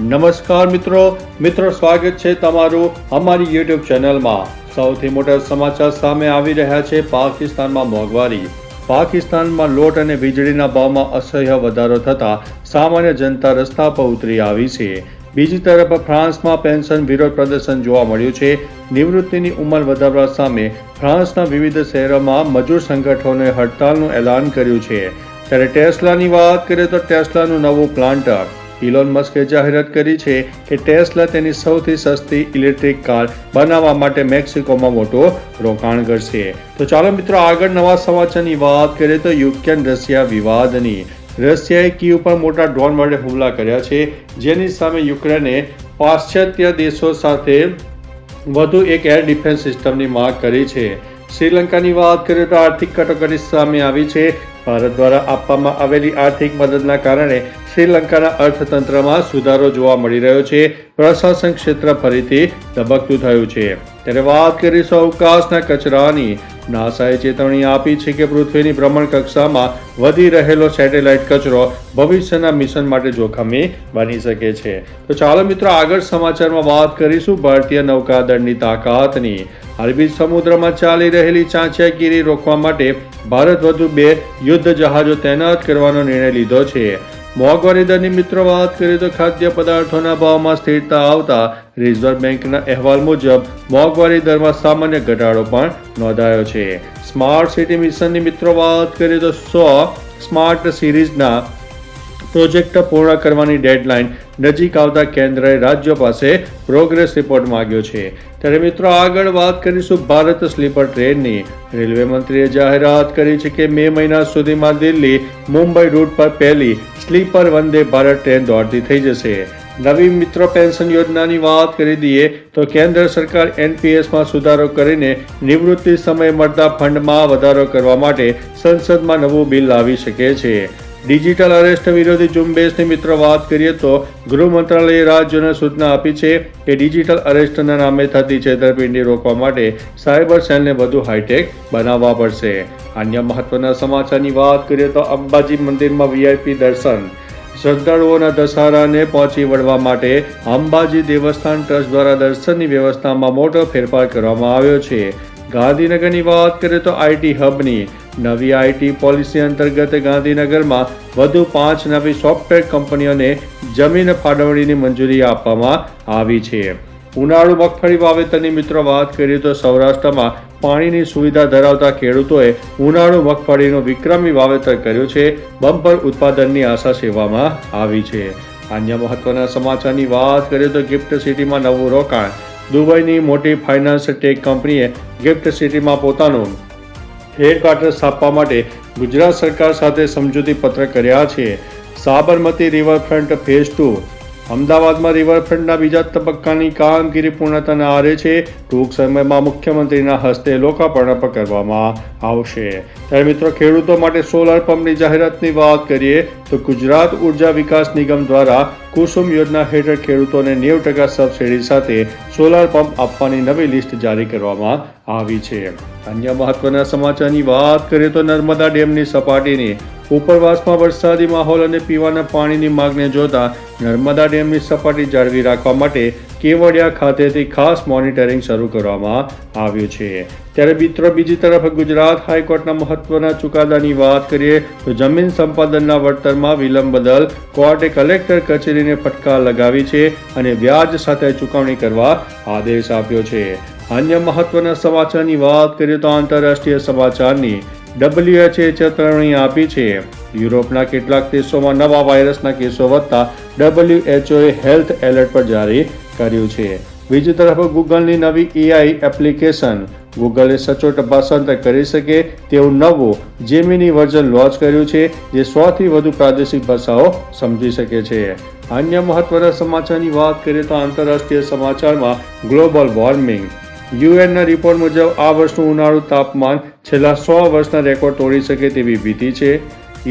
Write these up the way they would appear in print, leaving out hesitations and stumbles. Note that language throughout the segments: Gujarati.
નમસ્કાર મિત્રો સ્વાગત છે તમારું અમારી યુટ્યુબ ચેનલમાં। સૌથી મોટા સમાચાર સામે આવી રહ્યા છે। પાકિસ્તાનમાં મોંઘવારી। પાકિસ્તાનમાં લોટ અને વીજળીના ભાવમાં અસહ્ય વધારો થતા સામાન્ય જનતા રસ્તા પર ઉતરી આવી છે। બીજી તરફ ફ્રાન્સમાં પેન્શન વિરોધ પ્રદર્શન જોવા મળ્યું છે। નિવૃત્તિની ઉંમર વધારવા સામે ફ્રાન્સના વિવિધ શહેરોમાં મજૂર સંગઠનોએ હડતાલનું એલાન કર્યું છે। ત્યારે ટેસ્લાની વાત કરીએ તો ટેસ્લાનું નવું પ્લાન્ટ ઇલોન મસ્કે જાહેરાત કરી છે કે ટેસ્લા તેની સૌથી સસ્તી ઇલેક્ટ્રિક કાર બનાવવા માટે મેક્સિકોમાં મોટું રોકાણ કરશે। તો ચાલો મિત્રો આગળ નવા સમાચારની વાત કરીએ તો યુક્રેન રશિયા વિવાદની। રશિયાએ કીવ પર મોટા ડ્રોન વડે હુમલા કર્યા છે, જેની સામે યુક્રેને પાશ્ચાત્ય દેશો સાથે વધુ એક એર ડિફેન્સ સિસ્ટમની માંગ કરી છે। શ્રીલંકાની વાત કરીએ તો આર્થિક કટોકટી સામે આવી છે। ભારત દ્વારા આપવામાં આવેલી આર્થિક મદદના કારણે શ્રીલંકાના અર્થતંત્રમાં સુધારો જોવા મળી રહ્યો છે। પ્રશાસન ક્ષેત્ર ફરીથી ધબકતું થયું છે। ત્યારે વાત કરીશું અવકાશના કચરાની। નાસાએ ચેતવણી આપી છે કે પૃથ્વીની ભ્રમણ કક્ષામાં વધી રહેલો સેટેલાઇટ કચરો ભવિષ્યના મિશન માટે જોખમી બની શકે છે। તો ચાલો મિત્રો આગળ સમાચારમાં વાત કરીશું ભારતીય નૌકાદળની તાકાતની। અરબી સમુદ્રમાં ચાલી રહેલી ચાંચિયાગીરી રોકવા માટે ભારત વધુ 2 યુદ્ધ જહાજો તૈનાત કરવાનો નિર્ણય લીધો છે। મોંઘવારી દરની મિત્રો વાત કરીએ તો ખાદ્ય પદાર્થોના ભાવમાં સ્થિરતા આવતા રિઝર્વ બેંકના અહેવાલ મુજબ મોંઘવારી દરમાં સામાન્ય ઘટાડો પણ નોંધાયો છે। સ્માર્ટ સિટી મિશનની મિત્રો વાત કરીએ તો 100 સ્માર્ટ સિટીઝના પ્રોજેક્ટ પૂર્ણ કરવાની ડેડલાઇન નજીક આવતા કેન્દ્રએ રાજ્યો પાસે પ્રોગ્રેસ રિપોર્ટ માંગ્યો છે। ત્યારે મિત્રો આગળ વાત કરીશું ભારત સ્લીપર ટ્રેનની। રેલવે મંત્રીએ જાહેરાત કરી છે કે મે મહિના સુધીમાં દિલ્હી મુંબઈ રૂટ પર પહેલી સ્લીપર વંદે ભારત ટ્રેન દોડતી થઈ જશે। નવી મિત્રો પેન્શન યોજનાની વાત કરી દઈએ તો કેન્દ્ર સરકાર એનપીએસમાં સુધારો કરીને નિવૃત્તિ સમયે મળતા ફંડમાં વધારો કરવા માટે સંસદમાં નવું બિલ લાવી શકે છે। ડિજિટલ અરેસ્ટ વિરોધી ઝુંબેશની મિત્રો વાત કરીએ તો ગૃહ મંત્રાલયે રાજ્યોને સૂચના આપી છે કે ડિજિટલ અરેસ્ટના નામે થતી છેતરપિંડી રોકવા માટે સાયબર સેલને વધુ હાઈટેક બનાવવા પડશે। અન્ય મહત્વના સમાચારની વાત કરીએ તો અંબાજી મંદિરમાં વીઆઈપી દર્શન। શ્રદ્ધાળુઓના દશહરાને પહોંચી વળવા માટે અંબાજી દેવસ્થાન ટ્રસ્ટ દ્વારા દર્શનની વ્યવસ્થામાં મોટો ફેરફાર કરવામાં આવ્યો છે। ગાંધીનગરની વાત કરીએ તો આઈટી હબની નવી આઈટી પોલિસી અંતર્ગત ગાંધીનગરમાં વધુ 5 નવી સોફ્ટવેર કંપનીઓને જમીન ફાળવણીની મંજૂરી આપવામાં આવી છે। ઉનાળુ મગફળી વાવેતરની મિત્રો વાત કરીએ તો સૌરાષ્ટ્રમાં પાણીની સુવિધા ધરાવતા ખેડૂતોએ ઉનાળુ મગફળીનું વિક્રમી વાવેતર કર્યું છે। બમ્પર ઉત્પાદનની આશા સેવામાં આવી છે। અન્ય મહત્વના સમાચારની વાત કરીએ તો ગિફ્ટ સિટીમાં નવું રોકાણ। દુબઈની મોટી ફાઇનાન્સ ટેક કંપનીએ ગિફ્ટ સિટીમાં પોતાનું હેડક્વાર્ટર સ્થાપવા માટે ગુજરાત સરકાર સાથે સમજૂતી પત્ર કર્યા છે। સાબરમતી રિવરફ્રન્ટ ફેઝ 2 અમદાવાદમાં રિવરફ્રન્ટના બીજા તબક્કાની કામગીરી પૂર્ણતાના આરે છે। ટૂંક સમયમાં મુખ્યમંત્રીના હસ્તે લોકાર્પણ કરવામાં આવશે। ત્યારે મિત્રો ખેડૂતો માટે સોલાર પંપની જાહેરાતની વાત કરીએ તો ગુજરાત ઉર્જા વિકાસ નિગમ દ્વારા કુસુમ યોજના હેઠળ ખેડૂતોને 90% સબસિડી સાથે સોલાર પંપ આપવાની નવી લિસ્ટ જારી કરવામાં આવી છે। અન્ય મહત્વના સમાચારની વાત કરીએ તો નર્મદા ડેમની સપાટીની ઉપરવાસમાં વરસાદી માહોલ અને પીવાના પાણીની માંગને જોતા નર્મદા ડેમની સપાટી જાળવી રાખવા માટે કેવડિયા ખાતેથી ખાસ મોનિટરિંગ શરૂ કરવામાં આવ્યું છે। ત્યારે મિત્રો બીજી તરફ ગુજરાત હાઈકોર્ટના મહત્વના ચુકાદાની વાત કરીએ તો જમીન સંપાદનના વળતરમાં વિલંબ બદલ કોર્ટે કલેક્ટર કચેરીને ફટકાર લગાવી છે અને વ્યાજ સાથે ચૂકવણી કરવા આદેશ આપ્યો છે। અન્ય મહત્વના સમાચારની વાત કરીએ તો આંતરરાષ્ટ્રીય સમાચારની WHO ચેતવણી આપી છે। યુરોપના કેટલાક દેશોમાં નવા વાયરસના કેસો વધતા WHOએ હેલ્થ એલર્ટ પર જારી કર્યું છે। બીજી તરફ ગૂગલની નવી AI એપ્લિકેશન ગૂગલે સચોટ ભાષાંતર કરી શકે તેવું નવું જેમિની વર્ઝન લોન્ચ કર્યું છે, જે 100થી વધુ પ્રાદેશિક ભાષાઓ સમજી શકે છે। અન્ય મહત્વના સમાચારની વાત કરીએ તો આંતરરાષ્ટ્રીય સમાચારમાં ગ્લોબલ વોર્મિંગ। યુએનના રિપોર્ટ મુજબ આ વર્ષનું ઉનાળુ તાપમાન છેલ્લા 100 વર્ષના રેકોર્ડ તોડી શકે તેવી ભીતિ છે।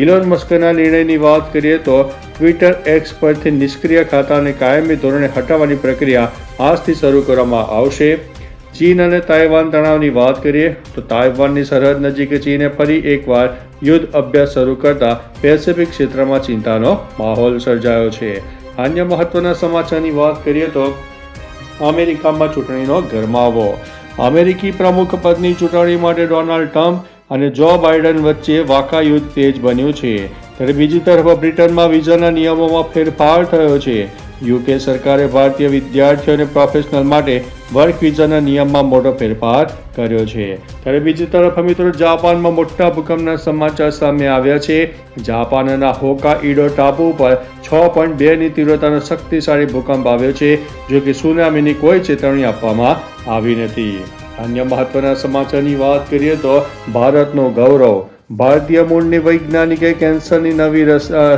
ઇલોન મસ્કના નિર્ણયની વાત કરીએ તો ટ્વિટર એક્સ પરથી નિષ્ક્રિય ખાતાને કાયમી ધોરણે હટાવવાની પ્રક્રિયા આજથી શરૂ કરવામાં આવશે। ચીન અને તાઇવાન તણાવની વાત કરીએ તો તાઇવાનની સરહદ નજીક ચીને ફરી એકવાર યુદ્ધ અભ્યાસ શરૂ કરતા પેસિફિક ક્ષેત્રમાં ચિંતાનો માહોલ સર્જાયો છે। અન્ય મહત્વના સમાચારની વાત કરીએ તો અમેરિકામાં ચૂંટણીનો ગરમાવો. અમેરિકી પ્રમુખ પદની ચૂંટણી માટે ડોનાલ્ડ ટ્રમ્પ અને જો બાઇડન વચ્ચે વાકાયુદ્ધ તેજ બન્યું છે. ત્યારે બીજી તરફ બ્રિટનમાં વિઝાના નિયમોમાં ફેરફાર થયો છે. યુકે સરકારે ભારતીય વિદ્યાર્થીઓ અને પ્રોફેશનલ માટે વર્ક વિઝાના નિયમમાં મોટો ફેરફાર કર્યો છે. ત્યારે બીજી તરફ મિત્રો જાપાનમાં મોટા ભૂકંપના સમાચાર સામે આવ્યા છે. જાપાનના હોકાઈડો ટાપુ પર 6.2ની તીવ્રતાનો શક્તિશાળી ભૂકંપ આવ્યો છે. જો કે સુનામીની કોઈ ચેતવણી આપવામાં આવી નથી. અન્ય મહત્વના સમાચારની વાત કરીએ તો ભારતનું ગૌરવ. ભારતીય મૂળની વૈજ્ઞાનિકે કેન્સરની નવી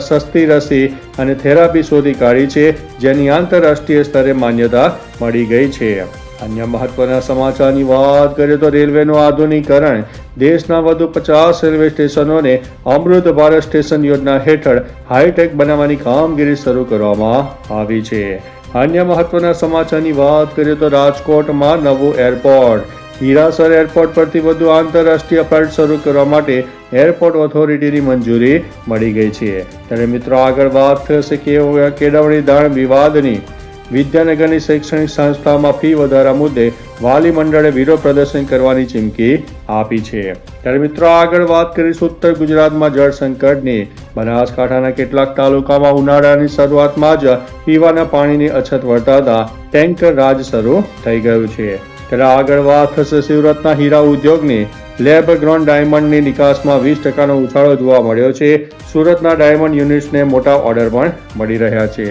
સસ્તી રસી અને થેરાપી શોધી કાઢી છે, જેની આંતરરાષ્ટ્રીય સ્તરે માન્યતા મળી ગઈ છે. અન્ય મહત્વના સમાચારની વાત કરીએ તો રેલવેનું આધુનિકરણ. દેશના વધુ 50 રેલવે સ્ટેશનોને અમૃત ભારત સ્ટેશન યોજના હેઠળ હાઈટેક બનાવવાની કામગીરી શરૂ કરવામાં આવી છે. અન્ય મહત્વના સમાચારની વાત કરીએ તો રાજકોટમાં નવું એરપોર્ટ. હીરાસર એરપોર્ટ પરથી વધુ આંતરરાષ્ટ્રીય ફ્લાઇટ શરૂ કરવા માટે એરપોર્ટ ઓથોરિટીની મંજૂરી મળી ગઈ છે. ત્યારે મિત્રો આગળ વાત થશે કે કેળવણી દાણ વિવાદની. વિદ્યાનગરની શૈક્ષણિક સંસ્થામાં ફી વધારા મુદ્દે વાલી મંડળે વિરોધ પ્રદર્શન કરવાની ચીમકી આપી છે. ત્યારે મિત્રો આગળ વાત કરીશું ઉત્તર ગુજરાતમાં જળ સંકટની. બનાસકાંઠાના કેટલાક તાલુકામાં ઉનાળાની શરૂઆતમાં જ પીવાના પાણીની અછત વર્તાતા ટેન્કર રાજ શરૂ થઈ ગયું છે. ત્યારે આગળ વાત થશે સુરતના હીરા ઉદ્યોગની. લેબ ગ્રોન ડાયમંડની નિકાસમાં 20%નો ઉછાળો જોવા મળ્યો છે. સુરતના ડાયમંડ યુનિટ્સને મોટા ઓર્ડર પણ મળી રહ્યા છે.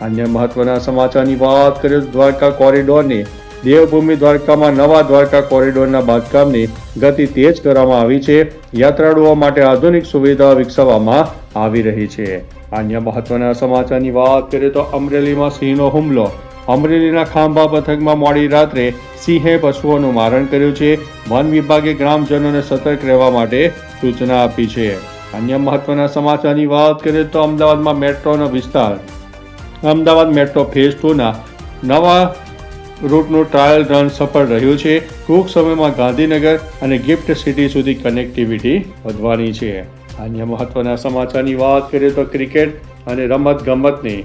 અન્ય મહત્વના સમાચારની વાત કરીએ તો દ્વારકા કોરિડોરની. દેવભૂમિ દ્વારકામાં નવા દ્વારકા કોરિડોરના બાંધકામની ગતિ તેજ કરવામાં આવી છે. યાત્રાળુઓ માટે આધુનિક સુવિધાઓ વિકસાવવામાં આવી રહી છે. અન્ય મહત્વના સમાચારની વાત કરીએ તો અમરેલીમાં સિંહનો હુમલો. અમરેલીના ખાંભા પથકમાં મોડી રાત્રે સિંહે પશુઓનું મારણ કર્યું છે. વન વિભાગે ગ્રામજનોને સતર્ક રહેવા માટે સૂચના આપી છે. અન્ય મહત્વના સમાચારની વાત કરીએ તો અમદાવાદમાં મેટ્રોનો વિસ્તાર. અમદાવાદ મેટ્રો ફેઝ 2ના નવા રૂટનું ટ્રાયલ રન સફળ રહ્યું છે. ટૂંક સમયમાં ગાંધીનગર અને ગિફ્ટ સિટી સુધી કનેક્ટિવિટી વધવાની છે. અન્ય મહત્વના સમાચારની વાત કરીએ તો ક્રિકેટ અને રમત ગમતની.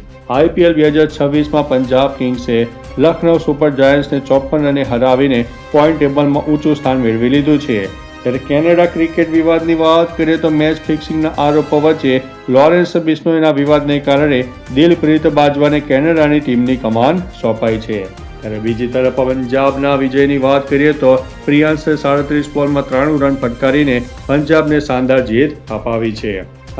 IPL 2026માં પંજાબ કિંગ્સે લખનઉ સુપર જાયન્ટ્સને 54 રને હરાવીને પોઈન્ટ ટેબલમાં ઊંચું સ્થાન મેળવી લીધું છે. ત્યારે કેનેડા ક્રિકેટ વિવાદની વાત કરીએ તો મેચ ફિક્સિંગના આરોપો વચ્ચે લોરેન્સ બિશ્નોઈના વિવાદને કારણે દિલપ્રીત બાજવાને કેનેડાની ટીમની કમાન સોંપાઈ છે. ત્યારે બીજી તરફ પંજાબના વિજયની વાત કરીએ તો પ્રિયાંશે 37 બોલમાં 93 રન ફટકારીને પંજાબને શાનદાર જીત અપાવી છે.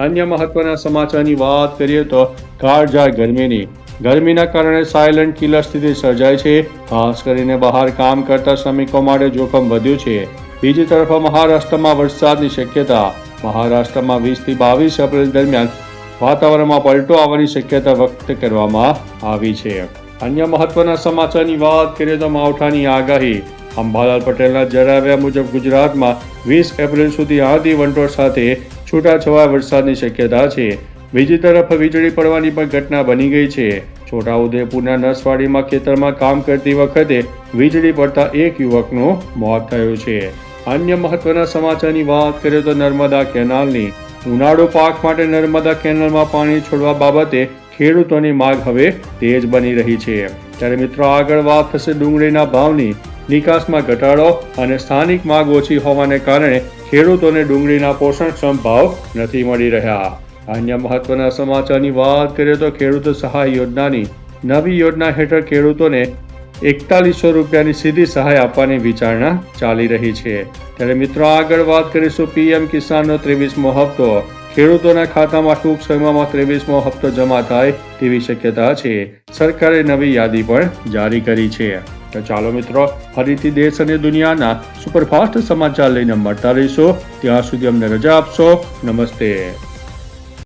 અન્ય મહત્વના સમાચારની વાત કરીએ તો કાળઝાળ ગરમીની. ગરમીના કારણે સાયલન્ટ કિલર સ્થિતિ સર્જાય છે. ખાસ કરીને બહાર કામ કરતા શ્રમિકો માટે જોખમ વધ્યું છે. બીજી તરફ મહારાષ્ટ્રમાં વરસાદની શક્યતા. મહારાષ્ટ્રમાં 20 થી 22 એપ્રિલ દરમિયાન વાતાવરણમાં પલટો આવવાની શક્યતા વ્યક્ત કરવામાં આવી છે. અન્ય મહત્વના સમાચારની વાત કરીએ તો માવઠાની આગાહી. અંબાલાલ પટેલના જણાવ્યા મુજબ ગુજરાતમાં 20 એપ્રિલ સુધી આંધી વંટોળ સાથે છૂટાછવાયા વરસાદની શક્યતા છે. બીજી તરફ વીજળી પડવાની પણ ઘટના બની ગઈ છે. છોટાઉદેપુરના નસવાડીમાં ખેતરમાં કામ કરતી વખતે વીજળી પડતા એક યુવકનું મોત થયું છે. અન્ય મહત્વના સમાચારની વાત કરીએ તો નર્મદા કેનાલની. ઉનાળુ પાક માટે નર્મદા કેનાલમાં પાણી છોડવા બાબતે ખેડૂતોની માંગ હવે તેજ બની રહી છે. ત્યારે મિત્રો આગળ વાત થશે ડુંગળીના ભાવની. નિકાસમાં ઘટાડો અને સ્થાનિક માંગ ઓછી હોવાને કારણે ખેડૂતોને ડુંગળીના પોષણક્ષમ ભાવ નથી મળી રહ્યા. અન્ય મહત્વના સમાચારની વાત કરીએ તો ખેડૂત સહાય યોજનાની. નવી યોજના હેઠળ ખેડૂતોને 4100 રૂપિયાની સીધી સહાય આપવાની વિચારણા ચાલી રહી છે. ત્યારે મિત્રો આગળ વાત કરીશું PM કિસાનનો 23મો હપ્તો. ખેડૂતોના ખાતામાં ટૂંક સમયમાં 23મો હપ્તો જમા થાય તેવી શક્યતા છે. સરકારે નવી યાદી પણ જારી કરી છે. તો ચાલો મિત્રો ફરીથી દેશ અને દુનિયાના સુપરફાસ્ટ સમાચાર લઈને મળતા રહીશું. ત્યાં સુધી અમને રજા આપશો. નમસ્તે.